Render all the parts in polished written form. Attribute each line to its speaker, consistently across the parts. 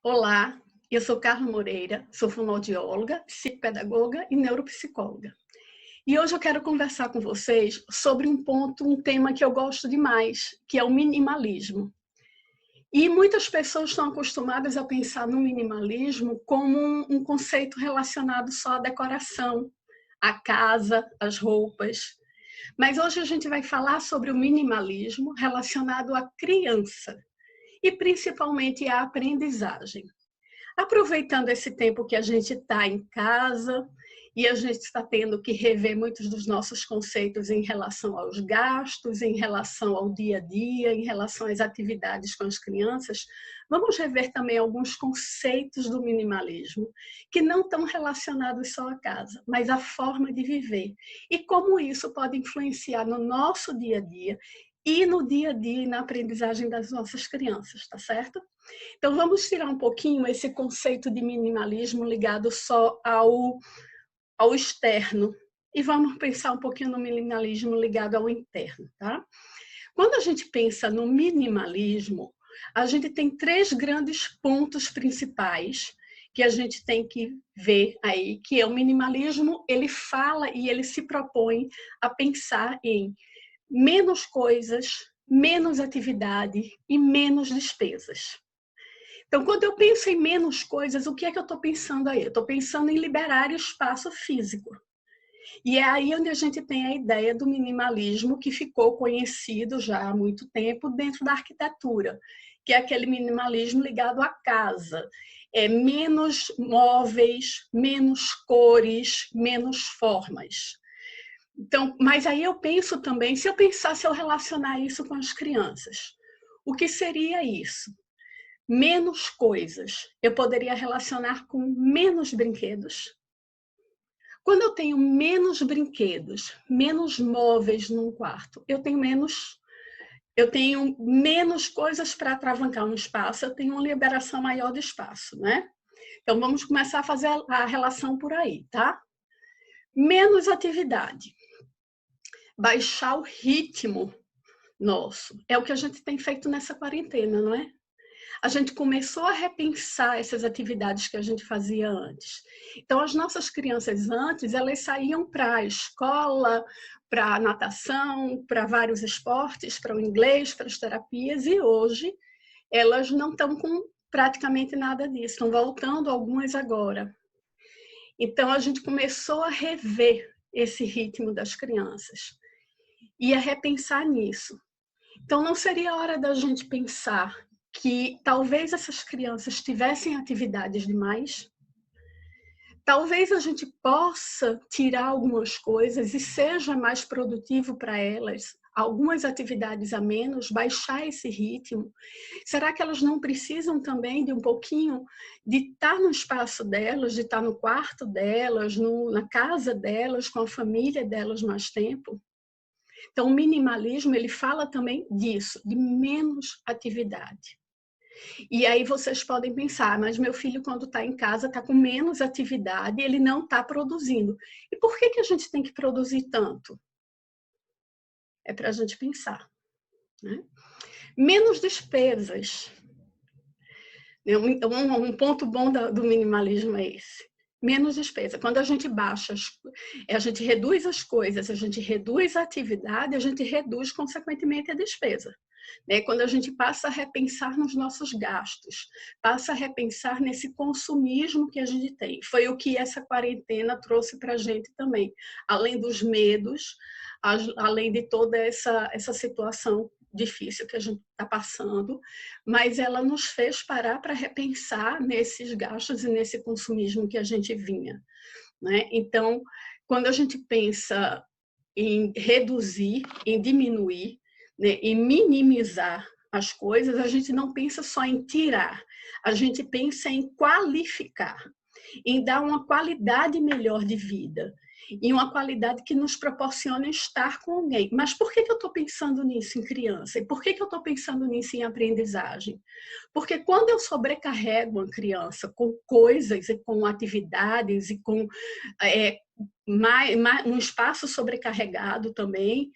Speaker 1: Olá, eu sou Carla Moreira, sou fonoaudióloga, psicopedagoga e neuropsicóloga. E hoje eu quero conversar com vocês sobre um tema que eu gosto demais, que é o minimalismo. E muitas pessoas estão acostumadas a pensar no minimalismo como um conceito relacionado só à decoração, à casa, às roupas. Mas hoje a gente vai falar sobre o minimalismo relacionado à criança e principalmente à aprendizagem. Aproveitando esse tempo que a gente está em casa e a gente está tendo que rever muitos dos nossos conceitos em relação aos gastos, em relação ao dia a dia, em relação às atividades com as crianças, vamos rever também alguns conceitos do minimalismo que não estão relacionados só à casa, mas à forma de viver e como isso pode influenciar no nosso dia a dia e no dia a dia e na aprendizagem das nossas crianças, tá certo? Então, vamos tirar um pouquinho esse conceito de minimalismo ligado só ao externo e vamos pensar um pouquinho no minimalismo ligado ao interno, tá? Quando a gente pensa no minimalismo, a gente tem três grandes pontos principais que a gente tem que ver aí, que é o minimalismo, ele fala e ele se propõe a pensar em menos coisas, menos atividade e menos despesas. Então, quando eu penso em menos coisas, o que é que eu estou pensando aí? Eu estou pensando em liberar espaço físico. E é aí onde a gente tem a ideia do minimalismo que ficou conhecido já há muito tempo dentro da arquitetura, que é aquele minimalismo ligado à casa. É menos móveis, menos cores, menos formas. Então, mas aí eu penso também, se eu relacionar isso com as crianças, o que seria isso? Menos coisas. Eu poderia relacionar com menos brinquedos. Quando eu tenho menos brinquedos, menos móveis num quarto, eu tenho menos coisas para atravancar um espaço, eu tenho uma liberação maior de espaço, né? Então vamos começar a fazer a relação por aí, tá? Menos atividade. Baixar o ritmo nosso. É o que a gente tem feito nessa quarentena, não é? A gente começou a repensar essas atividades que a gente fazia antes. Então, as nossas crianças antes, elas saíam para a escola, para a natação, para vários esportes, para o inglês, para as terapias, e hoje elas não estão com praticamente nada disso, estão voltando algumas agora. Então, a gente começou a rever esse ritmo das crianças e a repensar nisso. Então, não seria hora da gente pensar que talvez essas crianças tivessem atividades demais? Talvez a gente possa tirar algumas coisas e seja mais produtivo para elas, algumas atividades a menos, baixar esse ritmo. Será que elas não precisam também de um pouquinho de estar no espaço delas, de estar no quarto delas, na casa delas, com a família delas mais tempo? Então, o minimalismo, ele fala também disso, de menos atividade. E aí vocês podem pensar, mas meu filho, quando está em casa, está com menos atividade, ele não está produzindo. E por que a gente tem que produzir tanto? É para a gente pensar, né? Menos despesas. Um ponto bom do minimalismo é esse. Menos despesa. Quando a gente baixa, a gente reduz as coisas, a gente reduz a atividade, a gente reduz, consequentemente, a despesa. Quando a gente passa a repensar nos nossos gastos, passa a repensar nesse consumismo que a gente tem. Foi o que essa quarentena trouxe para a gente também. Além dos medos, além de toda essa situação difícil que a gente está passando, mas ela nos fez parar para repensar nesses gastos e nesse consumismo que a gente vinha, né? Então, quando a gente pensa em reduzir, em diminuir, né, em minimizar as coisas, a gente não pensa só em tirar, a gente pensa em qualificar, em dar uma qualidade melhor de vida, e uma qualidade que nos proporciona estar com alguém. Mas por que eu estou pensando nisso em criança? E por que eu estou pensando nisso em aprendizagem? Porque quando eu sobrecarrego uma criança com coisas e com atividades e com um espaço sobrecarregado também.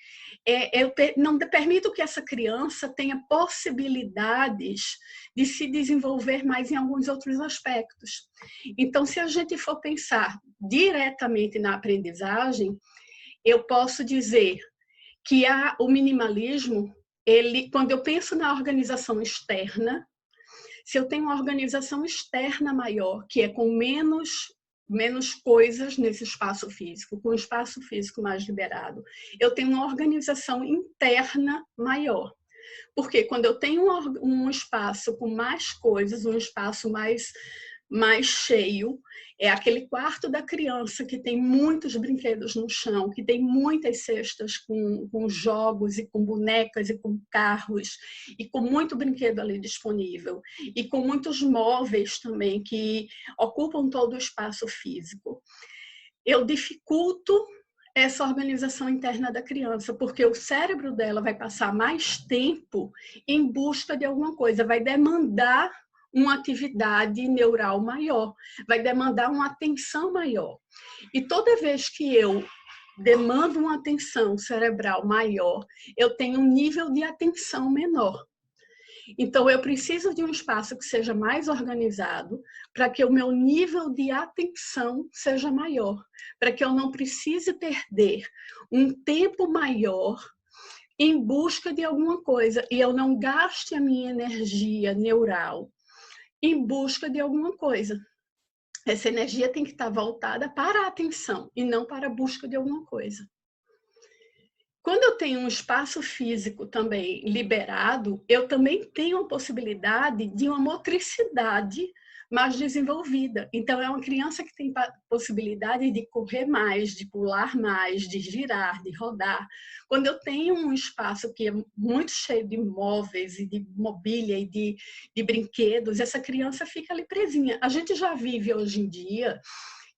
Speaker 1: Eu não permito que essa criança tenha possibilidades de se desenvolver mais em alguns outros aspectos. Então, se a gente for pensar diretamente na aprendizagem, eu posso dizer que o minimalismo, quando eu penso na organização externa, se eu tenho uma organização externa maior, que é com menos coisas nesse espaço físico, com o espaço físico mais liberado, eu tenho uma organização interna maior. Porque quando eu tenho um espaço com mais coisas, um espaço mais cheio, é aquele quarto da criança que tem muitos brinquedos no chão, que tem muitas cestas com jogos e com bonecas e com carros e com muito brinquedo ali disponível e com muitos móveis também que ocupam todo o espaço físico. Eu dificulto essa organização interna da criança, porque o cérebro dela vai passar mais tempo em busca de alguma coisa, vai demandar uma atividade neural maior, vai demandar uma atenção maior. E toda vez que eu demando uma atenção cerebral maior, eu tenho um nível de atenção menor. Então, eu preciso de um espaço que seja mais organizado para que o meu nível de atenção seja maior, para que eu não precise perder um tempo maior em busca de alguma coisa e eu não gaste a minha energia neural em busca de alguma coisa. Essa energia tem que estar voltada para a atenção e não para a busca de alguma coisa. Quando eu tenho um espaço físico também liberado, eu também tenho a possibilidade de uma motricidade mais desenvolvida. Então, é uma criança que tem possibilidade de correr mais, de pular mais, de girar, de rodar. Quando eu tenho um espaço que é muito cheio de móveis e de mobília e de brinquedos, essa criança fica ali presinha. A gente já vive hoje em dia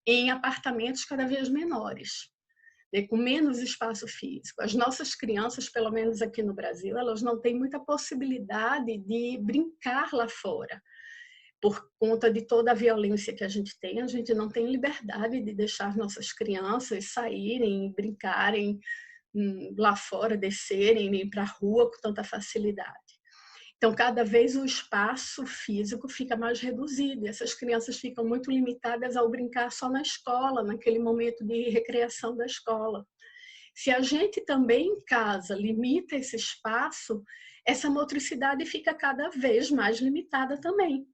Speaker 1: em apartamentos cada vez menores, com menos espaço físico. As nossas crianças, pelo menos aqui no Brasil, elas não têm muita possibilidade de brincar lá fora. Por conta de toda a violência que a gente não tem liberdade de deixar nossas crianças saírem, brincarem lá fora, descerem, ir para a rua com tanta facilidade. Então, cada vez o espaço físico fica mais reduzido e essas crianças ficam muito limitadas ao brincar só na escola, naquele momento de recreação da escola. Se a gente também em casa limita esse espaço, essa motricidade fica cada vez mais limitada também.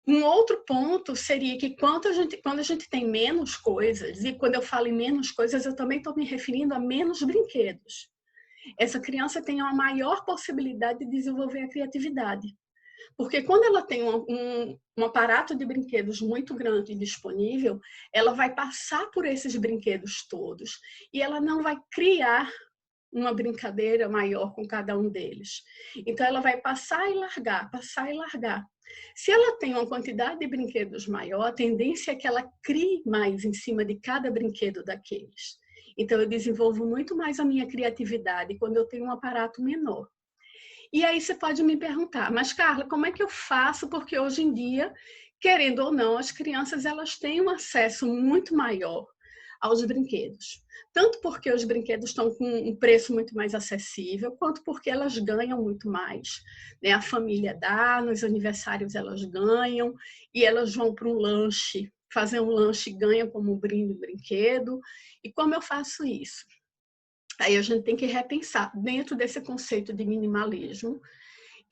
Speaker 1: Um outro ponto seria que quando a gente tem menos coisas, e quando eu falo em menos coisas, eu também estou me referindo a menos brinquedos. Essa criança tem uma maior possibilidade de desenvolver a criatividade. Porque quando ela tem um aparato de brinquedos muito grande disponível, ela vai passar por esses brinquedos todos e ela não vai criar uma brincadeira maior com cada um deles. Então, ela vai passar e largar, passar e largar. Se ela tem uma quantidade de brinquedos maior, a tendência é que ela crie mais em cima de cada brinquedo daqueles. Então, eu desenvolvo muito mais a minha criatividade quando eu tenho um aparato menor. E aí você pode me perguntar, mas Carla, como é que eu faço? Porque hoje em dia, querendo ou não, as crianças elas têm um acesso muito maior aos brinquedos. Tanto porque os brinquedos estão com um preço muito mais acessível, quanto porque elas ganham muito mais. Né? A família dá, nos aniversários elas ganham, e elas vão para um lanche, fazer um lanche e ganham como um brinde um brinquedo. E como eu faço isso? Aí a gente tem que repensar dentro desse conceito de minimalismo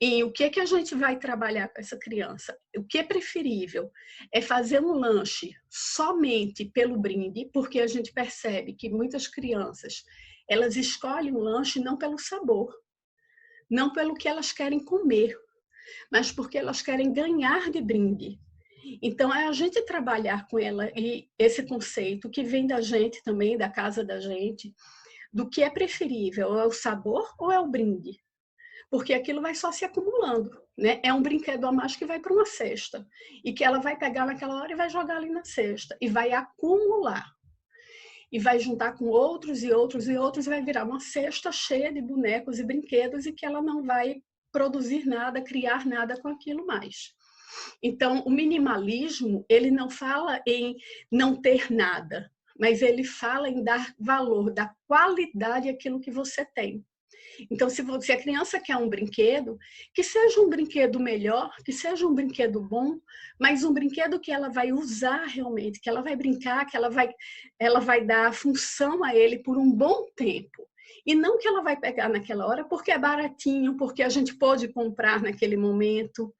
Speaker 1: e o que é que a gente vai trabalhar com essa criança. O que é preferível é fazer um lanche somente pelo brinde, porque a gente percebe que muitas crianças elas escolhem o lanche não pelo sabor, não pelo que elas querem comer, mas porque elas querem ganhar de brinde. Então, é a gente trabalhar com ela e esse conceito que vem da gente também, da casa da gente, do que é preferível, é o sabor ou é o brinde? Porque aquilo vai só se acumulando, né? É um brinquedo a mais que vai para uma cesta e que ela vai pegar naquela hora e vai jogar ali na cesta e vai acumular. E vai juntar com outros e outros e outros e vai virar uma cesta cheia de bonecos e brinquedos e que ela não vai produzir nada, criar nada com aquilo mais. Então, o minimalismo, ele não fala em não ter nada, mas ele fala em dar valor, dar qualidade àquilo que você tem. Então, se a criança quer um brinquedo, que seja um brinquedo melhor, que seja um brinquedo bom, mas um brinquedo que ela vai usar realmente, que ela vai brincar, que ela vai dar função a ele por um bom tempo. E não que ela vai pegar naquela hora porque é baratinho, porque a gente pode comprar naquele momento.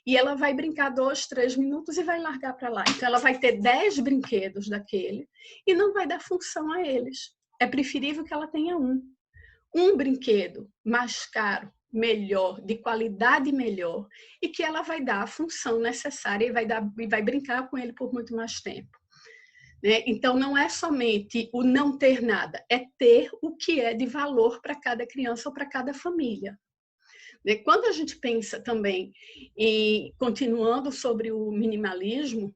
Speaker 1: E ela vai brincar 2, 3 minutos e vai largar para lá. Então, ela vai ter 10 brinquedos daquele e não vai dar função a eles. É preferível que ela tenha um brinquedo mais caro, melhor, de qualidade melhor, e que ela vai dar a função necessária e vai brincar com ele por muito mais tempo. Né? Então, não é somente o não ter nada, é ter o que é de valor para cada criança ou para cada família. Né? Quando a gente pensa também, continuando sobre o minimalismo,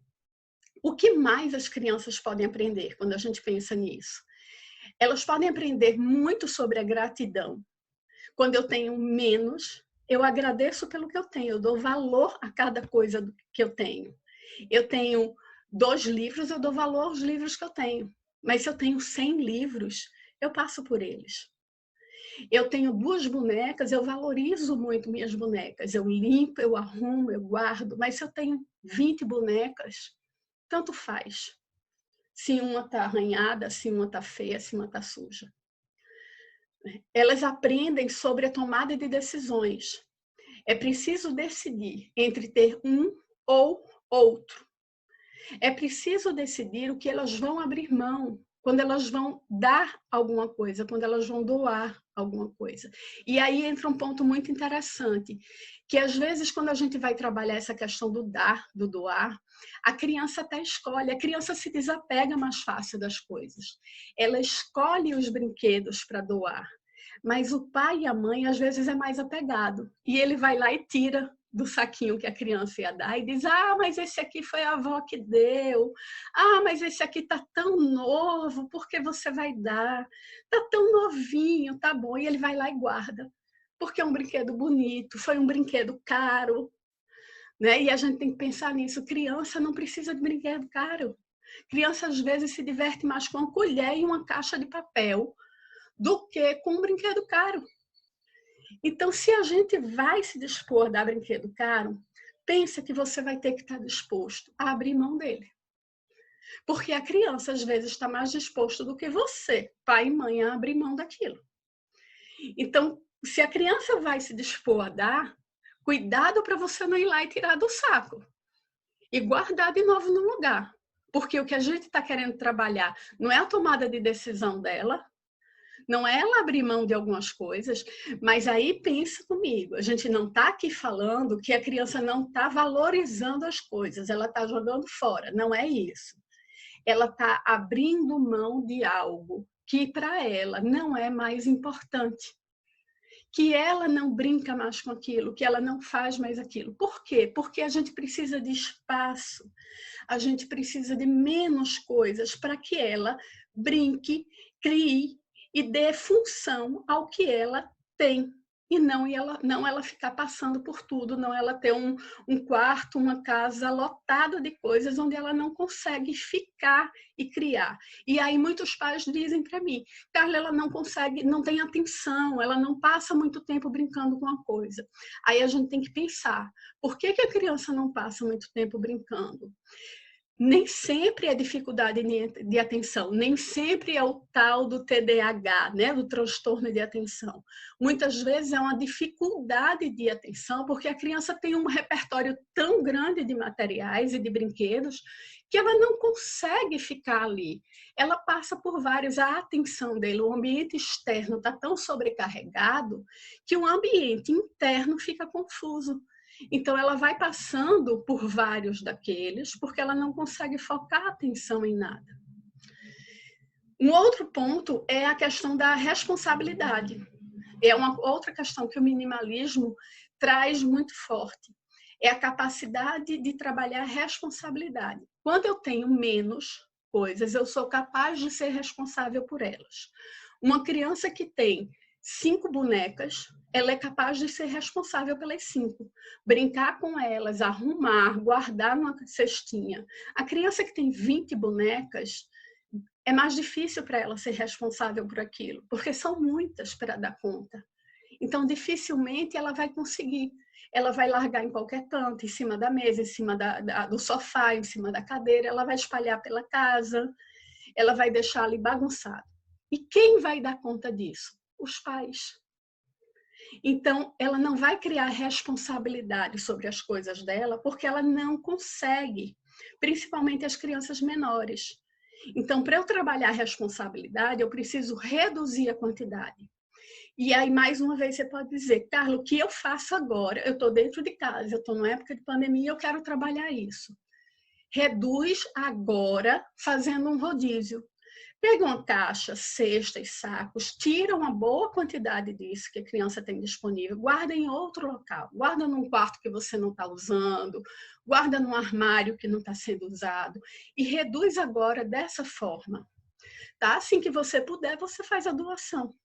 Speaker 1: o que mais as crianças podem aprender quando a gente pensa nisso? Elas podem aprender muito sobre a gratidão. Quando eu tenho menos, eu agradeço pelo que eu tenho, eu dou valor a cada coisa que eu tenho. Eu tenho 2 livros, eu dou valor aos livros que eu tenho. Mas se eu tenho 100 livros, eu passo por eles. Eu tenho 2 bonecas, eu valorizo muito minhas bonecas. Eu limpo, eu arrumo, eu guardo. Mas se eu tenho 20 bonecas, tanto faz. Se uma está arranhada, se uma está feia, se uma está suja. Elas aprendem sobre a tomada de decisões. É preciso decidir entre ter um ou outro. É preciso decidir o que elas vão abrir mão, quando elas vão dar alguma coisa, quando elas vão doar alguma coisa. E aí entra um ponto muito interessante, que às vezes quando a gente vai trabalhar essa questão do dar, do doar, a criança até escolhe, a criança se desapega mais fácil das coisas. Ela escolhe os brinquedos para doar, mas o pai e a mãe às vezes é mais apegado, e ele vai lá e tira do saquinho que a criança ia dar e diz: ah, mas esse aqui foi a avó que deu. Ah, mas esse aqui tá tão novo, por que você vai dar? Tá tão novinho, tá bom. E ele vai lá e guarda, porque é um brinquedo bonito, foi um brinquedo caro, né? E a gente tem que pensar nisso. Criança não precisa de brinquedo caro. Criança às vezes se diverte mais com uma colher e uma caixa de papel do que com um brinquedo caro. Então, se a gente vai se dispor a dar brinquedo caro, pensa que você vai ter que estar disposto a abrir mão dele. Porque a criança, às vezes, está mais disposta do que você, pai e mãe, a abrir mão daquilo. Então, se a criança vai se dispor a dar, cuidado para você não ir lá e tirar do saco. E guardar de novo no lugar. Porque o que a gente está querendo trabalhar não é a tomada de decisão dela, não é ela abrir mão de algumas coisas, mas aí pensa comigo, a gente não está aqui falando que a criança não está valorizando as coisas, ela está jogando fora, não é isso. Ela está abrindo mão de algo que para ela não é mais importante, que ela não brinca mais com aquilo, que ela não faz mais aquilo. Por quê? Porque a gente precisa de espaço, a gente precisa de menos coisas para que ela brinque, crie, e dê função ao que ela tem. E não ela ficar passando por tudo, não ela ter um quarto, uma casa lotada de coisas onde ela não consegue ficar e criar. E aí muitos pais dizem para mim: Carla, ela não consegue, não tem atenção, ela não passa muito tempo brincando com a coisa. Aí a gente tem que pensar, por que a criança não passa muito tempo brincando? Nem sempre é dificuldade de atenção, nem sempre é o tal do TDAH, né, do transtorno de atenção. Muitas vezes é uma dificuldade de atenção, porque a criança tem um repertório tão grande de materiais e de brinquedos que ela não consegue ficar ali. Ela passa por vários, a atenção dele, o ambiente externo está tão sobrecarregado que o ambiente interno fica confuso. Então, ela vai passando por vários daqueles, porque ela não consegue focar a atenção em nada. Um outro ponto é a questão da responsabilidade. É uma outra questão que o minimalismo traz muito forte. É a capacidade de trabalhar a responsabilidade. Quando eu tenho menos coisas, eu sou capaz de ser responsável por elas. Uma criança que tem 5 bonecas, ela é capaz de ser responsável pelas 5. Brincar com elas, arrumar, guardar numa cestinha. A criança que tem 20 bonecas, é mais difícil para ela ser responsável por aquilo, porque são muitas para dar conta. Então, dificilmente ela vai conseguir. Ela vai largar em qualquer canto, em cima da mesa, em cima do sofá, em cima da cadeira, ela vai espalhar pela casa, ela vai deixar ali bagunçado. E quem vai dar conta disso? Os pais. Então, ela não vai criar responsabilidade sobre as coisas dela, porque ela não consegue, principalmente as crianças menores. Então, para eu trabalhar a responsabilidade, eu preciso reduzir a quantidade. E aí, mais uma vez, você pode dizer, Carla, o que eu faço agora? Eu estou dentro de casa, eu estou numa época de pandemia, eu quero trabalhar isso. Reduz agora, fazendo um rodízio. Pega uma caixa, cestas, sacos, tira uma boa quantidade disso que a criança tem disponível, guarda em outro local, guarda num quarto que você não está usando, guarda num armário que não está sendo usado e reduz agora dessa forma. Tá? Assim que você puder, você faz a doação.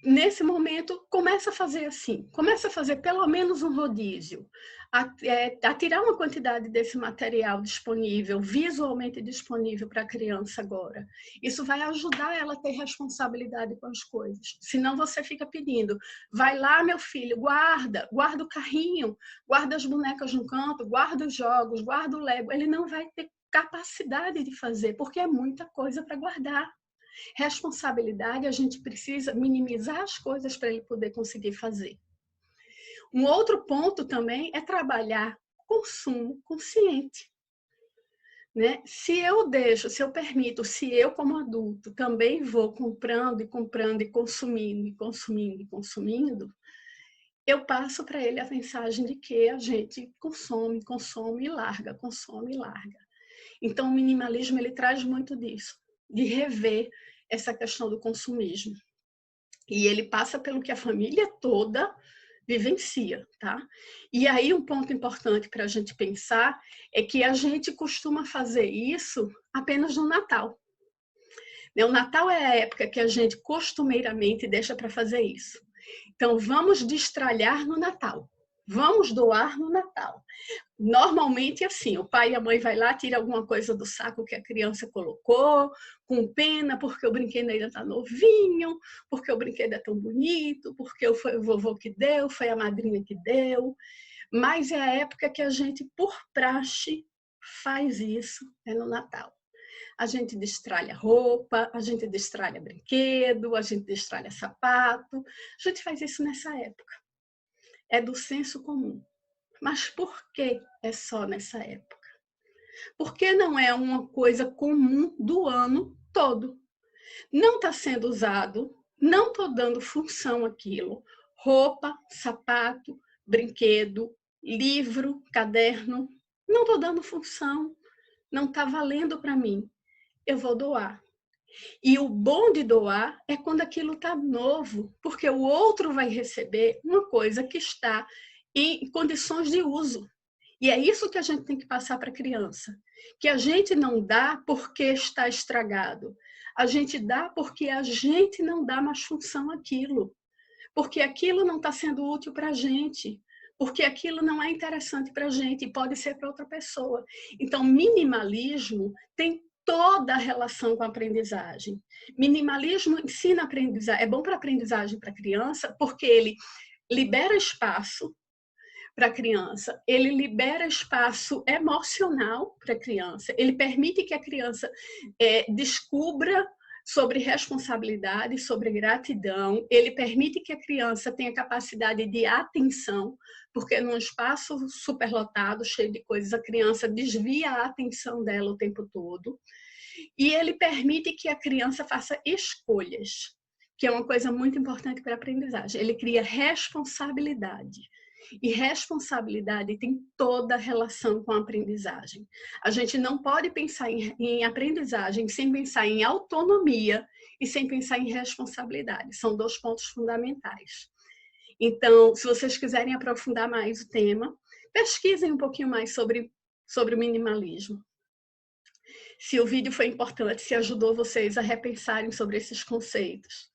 Speaker 1: Nesse momento, começa a fazer assim, começa a fazer pelo menos um rodízio, a tirar uma quantidade desse material disponível, visualmente disponível para a criança agora. Isso vai ajudar ela a ter responsabilidade com as coisas. Senão você fica pedindo, vai lá meu filho, guarda o carrinho, guarda as bonecas no canto, guarda os jogos, guarda o Lego. Ele não vai ter capacidade de fazer, porque é muita coisa para guardar. Responsabilidade, a gente precisa minimizar as coisas para ele poder conseguir fazer. Um outro ponto também é trabalhar consumo consciente. Né? Se eu permito, se eu como adulto também vou comprando e comprando e consumindo e consumindo e consumindo, eu passo para ele a mensagem de que a gente consome, consome e larga, consome e larga. Então, o minimalismo ele traz muito disso, de rever essa questão do consumismo. E ele passa pelo que a família toda vivencia, tá? E aí um ponto importante para a gente pensar é que a gente costuma fazer isso apenas no Natal. O Natal é a época que a gente costumeiramente deixa para fazer isso. Então, vamos destralhar no Natal. Vamos doar no Natal. Normalmente, assim, o pai e a mãe vai lá, tira alguma coisa do saco que a criança colocou, com pena, porque o brinquedo ainda está novinho, porque o brinquedo é tão bonito, porque foi o vovô que deu, foi a madrinha que deu. Mas é a época que a gente, por praxe, faz isso, é no Natal. A gente destralha roupa, a gente destralha brinquedo, a gente destralha sapato. A gente faz isso nessa época. É do senso comum. Mas por que é só nessa época? Porque não é uma coisa comum do ano todo. Não está sendo usado, não estou dando função àquilo. Roupa, sapato, brinquedo, livro, caderno, não estou dando função, não está valendo para mim. Eu vou doar. E o bom de doar é quando aquilo está novo, porque o outro vai receber uma coisa que está em condições de uso. E é isso que a gente tem que passar para a criança. Que a gente não dá porque está estragado. A gente dá porque a gente não dá mais função àquilo. Porque aquilo não está sendo útil para a gente. Porque aquilo não é interessante para a gente e pode ser para outra pessoa. Então, minimalismo tem toda a relação com a aprendizagem. Minimalismo ensina a aprendizagem. É bom para a aprendizagem para a criança porque ele libera espaço para a criança, ele libera espaço emocional para a criança, ele permite que a criança descubra sobre responsabilidade, sobre gratidão, ele permite que a criança tenha capacidade de atenção, porque num espaço superlotado, cheio de coisas, a criança desvia a atenção dela o tempo todo, e ele permite que a criança faça escolhas, que é uma coisa muito importante para a aprendizagem. Ele cria responsabilidade. E responsabilidade tem toda a relação com a aprendizagem. A gente não pode pensar em aprendizagem sem pensar em autonomia e sem pensar em responsabilidade. São dois pontos fundamentais. Então, se vocês quiserem aprofundar mais o tema, pesquisem um pouquinho mais sobre o minimalismo. Se o vídeo foi importante, se ajudou vocês a repensarem sobre esses conceitos,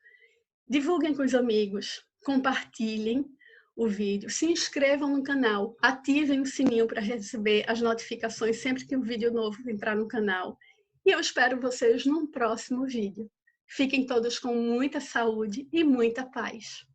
Speaker 1: divulguem com os amigos, compartilhem o vídeo, se inscrevam no canal, ativem o sininho para receber as notificações sempre que um vídeo novo entrar no canal e eu espero vocês num próximo vídeo. Fiquem todos com muita saúde e muita paz.